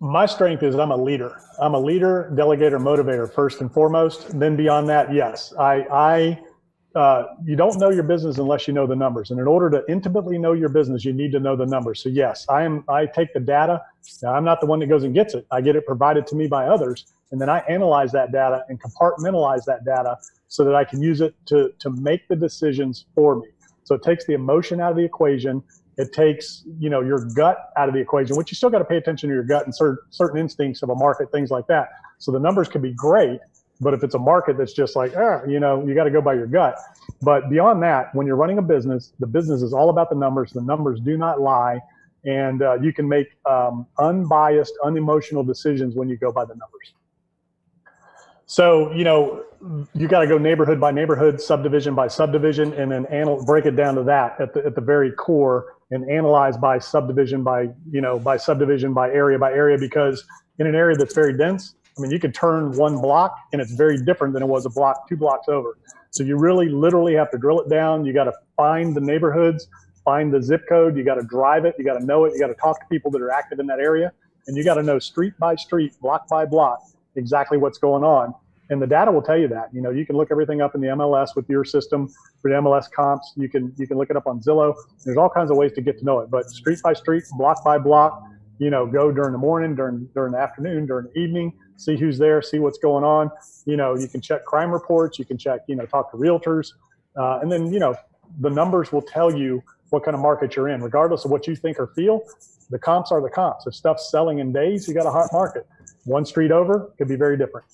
My strength is I'm a leader. I'm a leader, delegator, motivator first and foremost. Then beyond that, yes, you don't know your business unless you know the numbers. And in order to intimately know your business, you need to know the numbers. So yes, I take the data. Now, I'm not the one that goes and gets it. I get it provided to me by others. And then I analyze that data and compartmentalize that data so that I can use it to make the decisions for me. So it takes the emotion out of the equation. It takes, your gut out of the equation, which you still got to pay attention to your gut and certain instincts of a market, things like that. So the numbers could be great, but if it's a market that's just like, you got to go by your gut. But beyond that, when you're running a business, the business is all about the numbers. The numbers do not lie. And you can make unbiased, unemotional decisions when you go by the numbers. So, you got to go neighborhood by neighborhood, subdivision by subdivision, and then break it down to that at the very core and analyze by subdivision by subdivision by area, because in an area that's very dense, you could turn one block and it's very different than it was two blocks over. So you really literally have to drill it down. You got to find the neighborhoods, find the zip code. You got to drive it. You got to know it. You got to talk to people that are active in that area. And you got to know street by street, block by block, exactly what's going on. And the data will tell you that. You can look everything up in the MLS with your system for the MLS comps. You can look it up on Zillow. There's all kinds of ways to get to know it. But street by street, block by block, go during the morning, during the afternoon, during the evening, see who's there, see what's going on. You can check crime reports. You can check, talk to realtors. And then, the numbers will tell you what kind of market you're in. Regardless of what you think or feel, the comps are the comps. If stuff's selling in days, you got a hot market. One street over could be very different.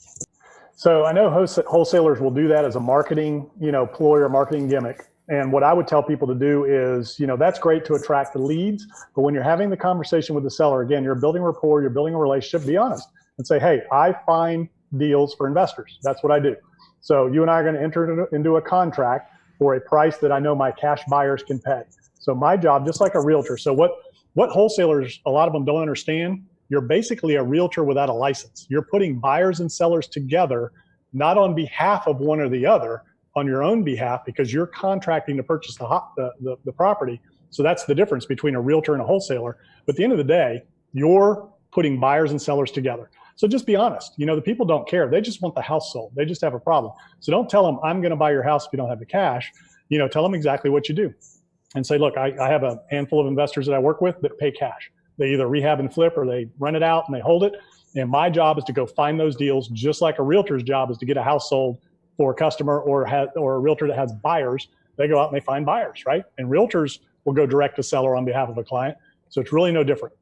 So I know wholesalers will do that as a marketing, ploy or marketing gimmick. And what I would tell people to do is, that's great to attract the leads. But when you're having the conversation with the seller, again, you're building rapport, you're building a relationship, be honest and say, hey, I find deals for investors. That's what I do. So you and I are going to enter into a contract for a price that I know my cash buyers can pay. So my job, just like a realtor. So what wholesalers, a lot of them don't understand, you're basically a realtor without a license. You're putting buyers and sellers together, not on behalf of one or the other, on your own behalf, because you're contracting to purchase the property. So that's the difference between a realtor and a wholesaler. But at the end of the day, you're putting buyers and sellers together. So just be honest. The people don't care. They just want the house sold. They just have a problem. So don't tell them, I'm going to buy your house if you don't have the cash. Tell them exactly what you do and say, look, I have a handful of investors that I work with that pay cash. They either rehab and flip or they rent it out and they hold it. And my job is to go find those deals, just like a realtor's job is to get a house sold for a customer or a realtor that has buyers. They go out and they find buyers, right? And realtors will go direct to seller on behalf of a client. So it's really no different.